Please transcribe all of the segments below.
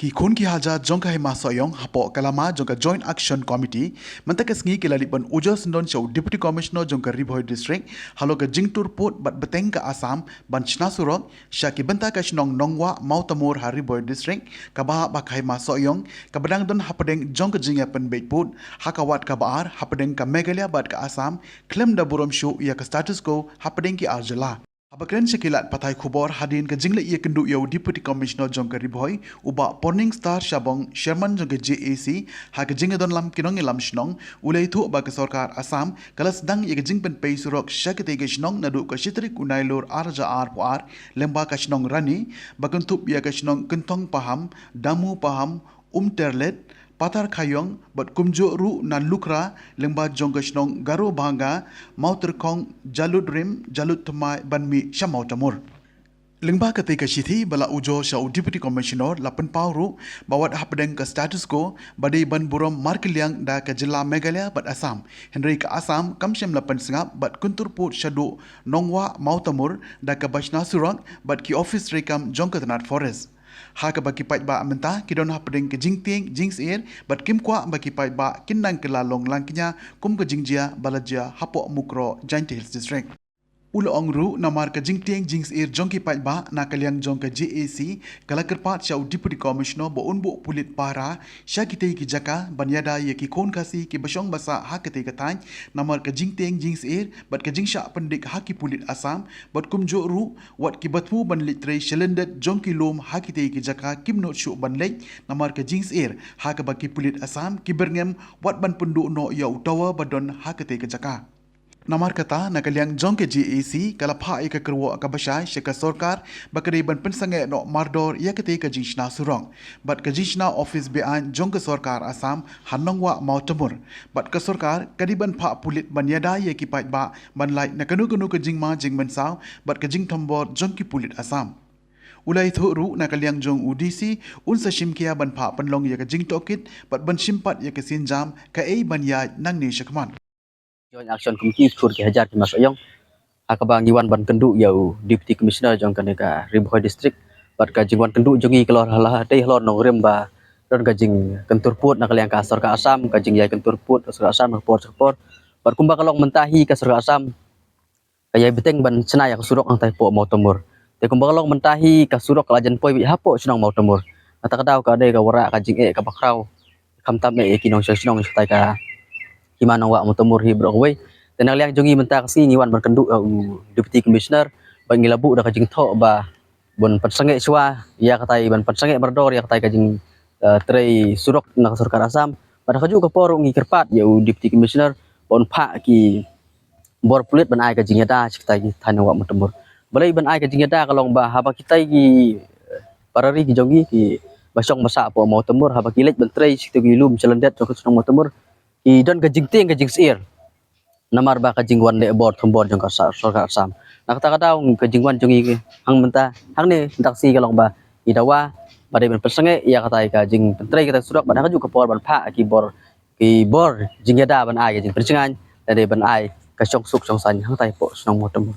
ki khun ki haja jongka hema soyong hapo kalama jongka joint action committee mantakas ngi kilali ban ujo sendon show deputy commissioner jongka Ribhoi district haloga jingtur put bat beteng ka Assam ban chna surok shaki banta ka shnong nongwa mautamur ha Ribhoi district kabaha bakai ma soyong kabadang don hapadeng jongka jinga pen beitput hakawat kabar hapadeng ka Meghalaya bat ka Assam klem da burom show ya ka status quo hapadeng ki arjala Abakren sekilat patai kubor hadin ke jingle ia kendu yau Deputy Commissioner jongka Ribhoi uba Morning Star Shabong Sherman jongka JAC ha ke jingle don lam kinong lam shnong ulai thu ba ke sarkar Assam kalas dang ia ke jing pen pei surok syakete ke shnong nadu ke shitrik unailur arja ar lemba ka shnong rani bakentup ia ke shnong kentong paham damu paham terlet Patar Khayong bat kumjo ru nan lukra lengba jongka shnong garo bangga mau terkong jalut rim jalut temai banmi shamau tamur lengba ketika sithi bala ujo shau deputy commissioner lapan pauru bawat hapdeng ke status quo badai ban burom markiliang da ke jilla Meghalaya bat Assam Henry ke Assam kamshem lapan sengap bat kuntur put shadu nongwa mau tamur da ke bashna surak bat ki office rekam jongka tenat forest Haka bagi pait ba mentah kidon hapdeng ke jingting jings air bat kim kwa bagi pait ba kinang ke lalong langkinya kum ke jingjia balaja hapo mukro Giant Hills district Ulo ongru namar ke jingting jings air jongki pait ba na kaliang jong ke JAC kalakerpat syau deputy commissioner bo unbu pulit para syakite ki jaka banyada ye ki kon kasi ki basyong basa hakete katany namar ke jingting jings air bat ke jingsha pendik haki pulit Assam bat kumjo ru wat ki batmu ban litre syelendet jongki lom hakite ki jaka kimno syu ban lek namar ke jings air haka baki pulit Assam ki berngem wat ban pendu no ya utawa badon hakete ke jaka Namar kata nakaliang jong ke JAC kalapha ika kerwa kabashay syaka sarkar bakari ban pensange no mardor ya kete ka jinshna surong bat ka jinshna office bean jong ke sarkar Assam hanongwa mautamur bat ka sarkar kadiban pha pulit banyada ya ki pait ba ban lai nakanu ka jingma jingman saw bat ka jing thambor jong ki pulit Assam Ulai thu ru nakaliang jong UDC unsa shimkia ban pha panlong ya ka jing tokit bat ban shimpat ya ka sinjam ka ei ban ya nang ni syakman Joint Action Committee kur ke hajar ke masayong akabang Iwan ban kendu yau Deputy Commissioner jong kaneka Ribhoi district bat ka jingwan kendu jongi kelor halah dei halon nong remba don ka jing kentur put nak liang ka asar ka Assam ka jing yai kentur put asar Assam support bat kumba kalong mentahi ka asar Assam kaya beteng ban cenaya ka surok ang taipo mau temur te kumba kalong mentahi ka surok lajan poi bi hapo senong mau temur ata kadau ka dei ka wara ka jing ka bakrau kamtam kinong senong tai ka Himana wa mutamur hi brokwe tenang liang jongi mentak si ngiwan berkendu deputy commissioner bangi labu da kajing tho ba bon patsange swa ya katai ban patsange berdor ya katai kajing trei surok nak sarkar Assam pada kaju ka por ngi kerpat ya deputy commissioner bon pha ki bor pulit ban ai kajing yada citai than wa mutamur balai ban ai kajing yada kalong ba haba kitai ki parari ki jongi ki basong basa po mau temur haba kilet ban trei situ gilum celendet jok sunong mau temur I don ka jingting ka jingsir namar ba ka jingwan le bor thombor jong ka sarkar Assam nakata ka daw ka jingwan jongi hang menta hang ni taksi ka long ba idawa bade ben persange ya katai ka jing pentrei kita surak ban ka ju ka por ban pha ki bor jingyada ban ai ka jing percengan dade ban ai ka syong suk syong san hang tai po sunong motem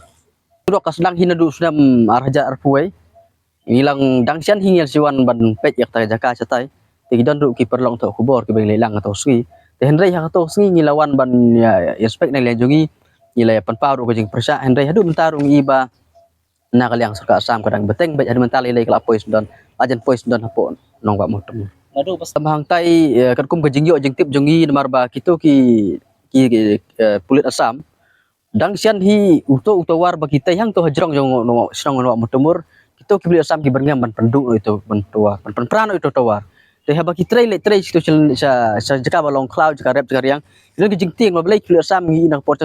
surak ka sedang hinadu sunam arhaja arpuai ilang dangsian hingil siwan ban pet yak ta jaka satai ti don ru ki perlong tho kubor ki beng lelang atau sui Henry hakato singi ngilawan ban ya inspect na lejongi nilai panparu ko jing persa Henry hadu mentarung iba na kaliang sarkar Assam kadang beteng bet hadu mentali lay kala pois don ajan pois don hapo nong wa motem adu pas tambahang tai kadkum ke jingyo jing tip jongi namar ba kitu ki pulit Assam dang sian hi uto war ba kita yang to hajrong jong no snong no motemur kitu ki pulit Assam ki berngam ban pendu itu ban tua ban prano itu tawar Deh bagi trei situ sa jaka balong cloud jaka rep jaka riang itu ki jingting lo belai clear sam ngi nang por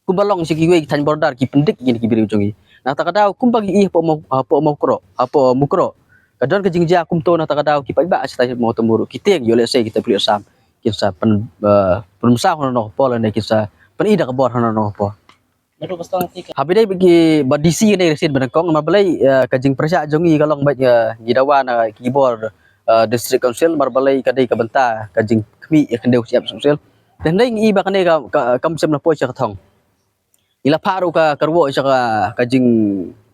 ku balong si kiwe tan bordar ki pendik gini ki biru jongi nah ta kadau kum bagi ih po mukro kadon ke jingja kum to nah ta kadau ki ba sta mau temuru kiteng yo lese kita clear sam kisah penmesah no po le kisah penida ke bor no po Habis bagi badisi ni resin benangkong mabalai kajing persia jongi kalong baik gidawan keyboard district council marbalai kadai ka benta kajing kmi kandeu siap council dan dai iba kanai ka kamsem na po siya katong ila paru ka karwo siya ka kajing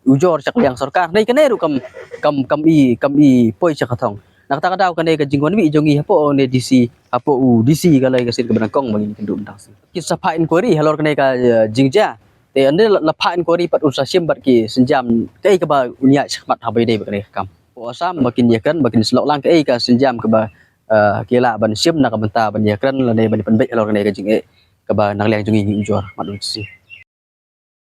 ujor cak liang sarkar nei kane ru kam i poi cak thong nak ta kadau kane ka jingwan mi jongi hapo ne DC hapo u DC kalai ka sit ka benangkong bagi kendu bentang si kisah pa inquiry halor kane ka jingja te ande la pa inquiry pat usa sim bat ki senjam kai ka ba unya mat habai dei bakane kam po asam makin yakan makin selok lang kai ka senjam ka ba kila ban sim nak benta ban yakan la ne ban penbek halor kane ka jing ka ba nak liang jongi ujor mat si